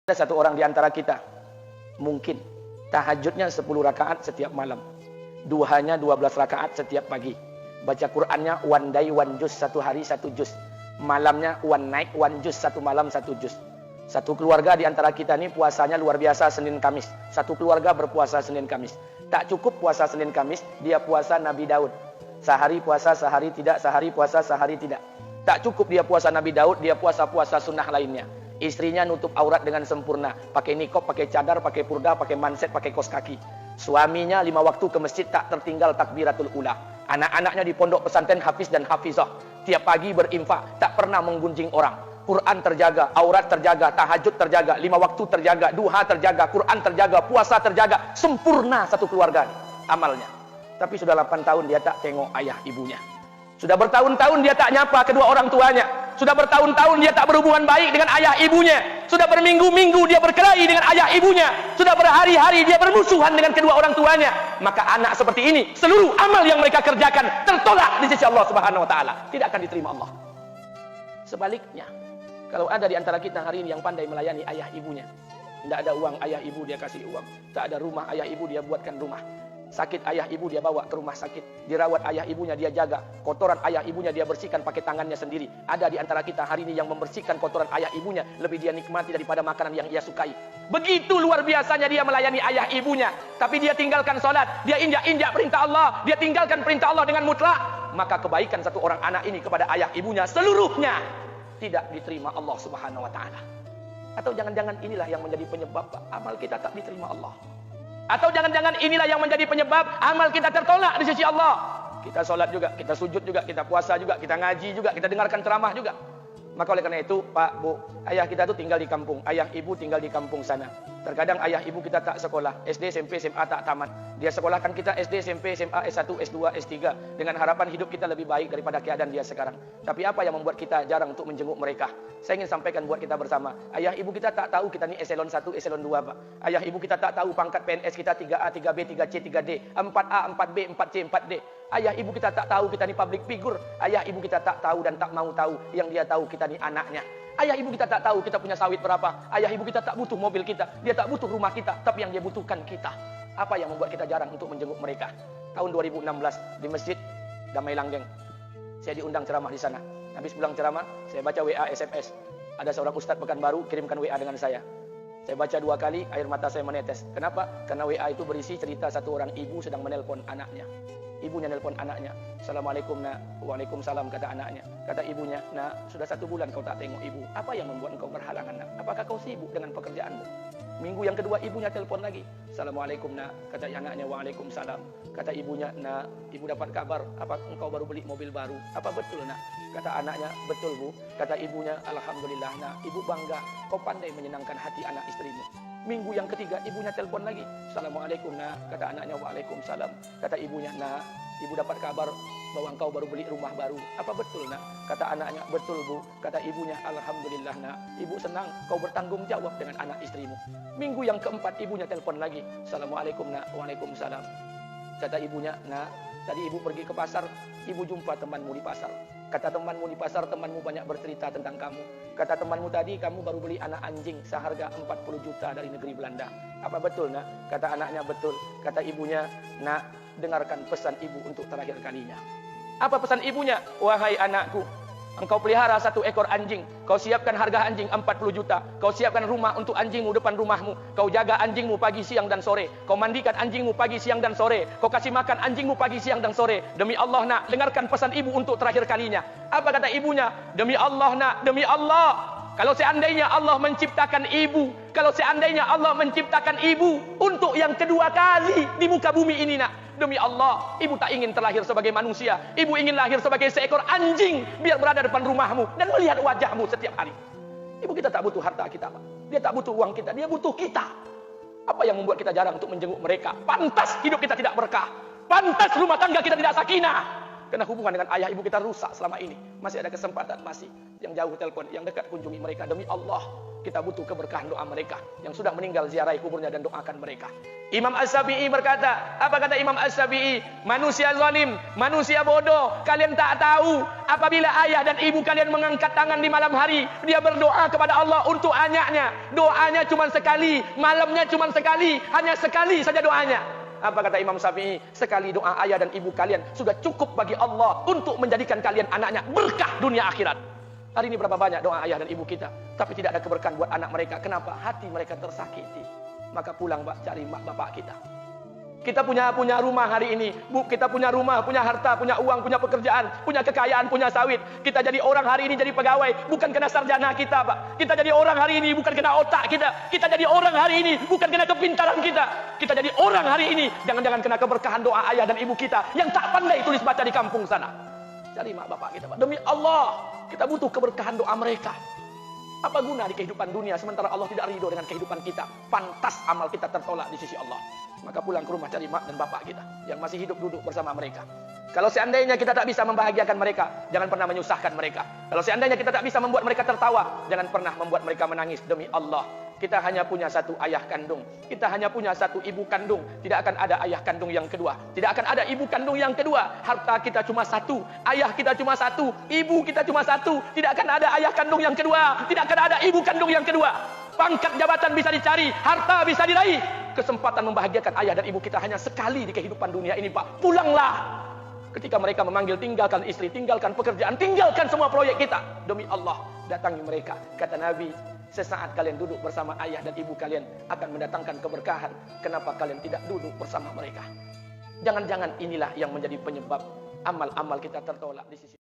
Ada satu orang di antara kita, mungkin tahajudnya 10 rakaat setiap malam, duhanya 12 rakaat setiap pagi, baca Qur'annya one day one juz, satu hari satu juz, malamnya one night one juz, satu malam satu juz. Satu keluarga di antara kita ini puasanya luar biasa Senin Kamis. Satu keluarga berpuasa Senin Kamis. Tak cukup puasa Senin Kamis, dia puasa Nabi Daud. Sehari puasa, sehari tidak, sehari puasa, sehari tidak. Tak cukup dia puasa Nabi Daud, dia puasa-puasa sunnah lainnya. Istrinya nutup aurat dengan sempurna, pakai nikob, pakai cadar, pakai purda, pakai manset, pakai kos kaki. Suaminya 5 waktu ke masjid tak tertinggal takbiratul ula. Anak-anaknya di pondok pesantren hafiz dan hafizah. Tiap pagi berinfak, tak pernah menggunjing orang. Quran terjaga, aurat terjaga, tahajud terjaga, 5 waktu terjaga, duha terjaga, Quran terjaga, puasa terjaga. Sempurna satu keluarga amalnya. Tapi sudah 8 tahun dia tak tengok ayah ibunya. Sudah bertahun-tahun dia tak nyapa kedua orang tuanya. Sudah bertahun-tahun dia tak berhubungan baik dengan ayah ibunya. Sudah berminggu-minggu dia berkelahi dengan ayah ibunya. Sudah berhari-hari dia bermusuhan dengan kedua orang tuanya. Maka anak seperti ini, seluruh amal yang mereka kerjakan tertolak di sisi Allah Subhanahu wa taala. Tidak akan diterima Allah. Sebaliknya, kalau ada di antara kita hari ini yang pandai melayani ayah ibunya, tidak ada uang ayah ibu dia kasih uang, tak ada rumah ayah ibu dia buatkan rumah, sakit ayah ibu dia bawa ke rumah sakit, dirawat ayah ibunya dia jaga, kotoran ayah ibunya dia bersihkan pakai tangannya sendiri. Ada di antara kita hari ini yang membersihkan kotoran ayah ibunya lebih dia nikmati daripada makanan yang ia sukai. Begitu luar biasanya dia melayani ayah ibunya, tapi dia tinggalkan sholat, dia injak-injak perintah Allah, dia tinggalkan perintah Allah dengan mutlak. Maka kebaikan satu orang anak ini kepada ayah ibunya seluruhnya tidak diterima Allah Subhanahu wa taala. Atau jangan-jangan inilah yang menjadi penyebab amal kita tak diterima Allah. Atau jangan-jangan inilah yang menjadi penyebab amal kita tertolak di sisi Allah. Kita sholat juga, kita sujud juga, kita puasa juga, kita ngaji juga, kita dengarkan ceramah juga. Maka oleh karena itu, Pak, Bu, ayah kita tuh tinggal di kampung, ayah ibu tinggal di kampung sana. Terkadang ayah ibu kita tak sekolah, SD, SMP, SMA tak tamat. Dia sekolahkan kita SD, SMP, SMA, S1, S2, S3 dengan harapan hidup kita lebih baik daripada keadaan dia sekarang. Tapi apa yang membuat kita jarang untuk menjenguk mereka? Saya ingin sampaikan buat kita bersama. Ayah ibu kita tak tahu kita ni eselon 1, eselon 2, Pak. Ayah ibu kita tak tahu pangkat PNS kita 3A, 3B, 3C, 3D, 4A, 4B, 4C, 4D. Ayah ibu kita tak tahu kita ni public figure. Ayah ibu kita tak tahu dan tak mau tahu. Yang dia tahu kita ni anaknya. Ayah ibu kita tak tahu kita punya sawit berapa. Ayah ibu kita tak butuh mobil kita. Dia tak butuh rumah kita. Tapi yang dia butuhkan kita. Apa yang membuat kita jarang untuk menjenguk mereka? Tahun 2016 di Masjid Damai Langgeng, saya diundang ceramah di sana. Habis pulang ceramah, saya baca WA SMS. Ada seorang ustadz Pekanbaru kirimkan WA dengan saya. Saya baca 2 kali, air mata saya menetes. Kenapa? Karena WA itu berisi cerita satu orang ibu sedang menelpon anaknya. Ibunya nelpon anaknya. Assalamualaikum nak. Waalaikumsalam kata anaknya. Kata ibunya, nak, sudah 1 bulan kau tak tengok ibu. Apa yang membuat engkau berhalangan nak? Apakah kau sibuk dengan pekerjaanmu? Minggu yang kedua ibunya telepon lagi. Assalamualaikum nak. Kata anaknya, waalaikumsalam. Kata ibunya, nak, ibu dapat kabar apa engkau baru beli mobil baru. Apa betul nak? Kata anaknya, betul bu. Kata ibunya, alhamdulillah nak. Ibu bangga kau pandai menyenangkan hati anak istrimu. Minggu yang ketiga ibunya telepon lagi. Assalamualaikum nak. Kata anaknya, waalaikumsalam. Kata ibunya, nak, ibu dapat kabar bahwa engkau baru beli rumah baru. Apa betul nak? Kata anaknya, betul bu. Kata ibunya, alhamdulillah nak. Ibu senang kau bertanggung jawab dengan anak istrimu. Minggu yang keempat ibunya telepon lagi. Assalamualaikum nak. Waalaikumsalam. Kata ibunya, nak, tadi ibu pergi ke pasar, ibu jumpa temanmu di pasar. Kata temanmu di pasar, temanmu banyak bercerita tentang kamu. Kata temanmu tadi, kamu baru beli anak anjing seharga 40 juta dari negeri Belanda. Apa betul nak? Kata anaknya, betul. Kata ibunya, nak, dengarkan pesan ibu untuk terakhir kalinya. Apa pesan ibunya? Wahai anakku, engkau pelihara 1 ekor anjing. Kau siapkan harga anjing 40 juta. Kau siapkan rumah untuk anjingmu depan rumahmu. Kau jaga anjingmu pagi, siang, dan sore. Kau mandikan anjingmu pagi, siang, dan sore. Kau kasih makan anjingmu pagi, siang, dan sore. Demi Allah nak, dengarkan pesan ibu untuk terakhir kalinya. Apa kata ibunya? Demi Allah nak, demi Allah. Kalau seandainya Allah menciptakan ibu, kalau seandainya Allah menciptakan ibu untuk yang kedua kali di muka bumi ini nak, demi Allah, ibu tak ingin terlahir sebagai manusia. Ibu ingin lahir sebagai seekor anjing biar berada depan rumahmu dan melihat wajahmu setiap hari. Ibu kita tak butuh harta kita, Pak. Dia tak butuh uang kita, dia butuh kita. Apa yang membuat kita jarang untuk menjenguk mereka? Pantas hidup kita tidak berkah. Pantas rumah tangga kita tidak sakinah. Karena hubungan dengan ayah ibu kita rusak selama ini. Masih ada kesempatan, masih. Yang jauh telepon, yang dekat kunjungi mereka. Demi Allah, Kita butuh keberkahan doa mereka yang sudah meninggal, ziarahi kuburnya dan doakan mereka. Imam As-Syafi'i berkata, apa kata Imam As-Syafi'i? Manusia zalim, manusia bodoh, kalian tak tahu apabila ayah dan ibu kalian mengangkat tangan di malam hari, dia berdoa kepada Allah untuk anaknya. Doanya cuma sekali, malamnya cuma sekali, hanya sekali saja doanya. Apa kata Imam Syafi'i? Sekali doa ayah dan ibu kalian sudah cukup bagi Allah untuk menjadikan kalian anaknya berkah dunia akhirat. Hari ini berapa banyak doa ayah dan ibu kita, tapi tidak ada keberkahan buat anak mereka. Kenapa? Hati mereka tersakiti. Maka pulang, Pak, cari mak bapak kita. Kita punya rumah hari ini, Bu, kita punya rumah, punya harta, punya uang, punya pekerjaan, punya kekayaan, punya sawit. Kita jadi orang hari ini jadi pegawai, bukan kena sarjana kita, Pak. Kita jadi orang hari ini bukan kena otak kita. Kita jadi orang hari ini bukan kena kepintaran kita. Kita jadi orang hari ini jangan-jangan kena keberkahan doa ayah dan ibu kita yang tak pandai tulis baca di kampung sana. Cari mak bapak kita, Pak. Demi Allah, kita butuh keberkahan doa mereka. Apa guna di kehidupan dunia sementara Allah tidak ridho dengan kehidupan kita? Pantas amal kita tertolak di sisi Allah. Maka pulang ke rumah cari mak dan bapak kita yang masih hidup, duduk bersama mereka. Kalau seandainya kita tak bisa membahagiakan mereka, jangan pernah menyusahkan mereka. Kalau seandainya kita tak bisa membuat mereka tertawa, jangan pernah membuat mereka menangis. Demi Allah, kita hanya punya satu ayah kandung, kita hanya punya satu ibu kandung. Tidak akan ada ayah kandung yang kedua, tidak akan ada ibu kandung yang kedua. Harta kita cuma satu, ayah kita cuma satu, ibu kita cuma satu. Tidak akan ada ayah kandung yang kedua, tidak akan ada ibu kandung yang kedua. Pangkat jabatan bisa dicari, harta bisa diraih. Kesempatan membahagiakan ayah dan ibu kita hanya sekali di kehidupan dunia ini, Pak. Pulanglah. Ketika mereka memanggil, tinggalkan istri, tinggalkan pekerjaan, tinggalkan semua proyek kita. Demi Allah, datangi mereka. Kata Nabi, sesaat kalian duduk bersama ayah dan ibu kalian akan mendatangkan keberkahan. Kenapa kalian tidak duduk bersama mereka? Jangan-jangan inilah yang menjadi penyebab amal-amal kita tertolak di sisi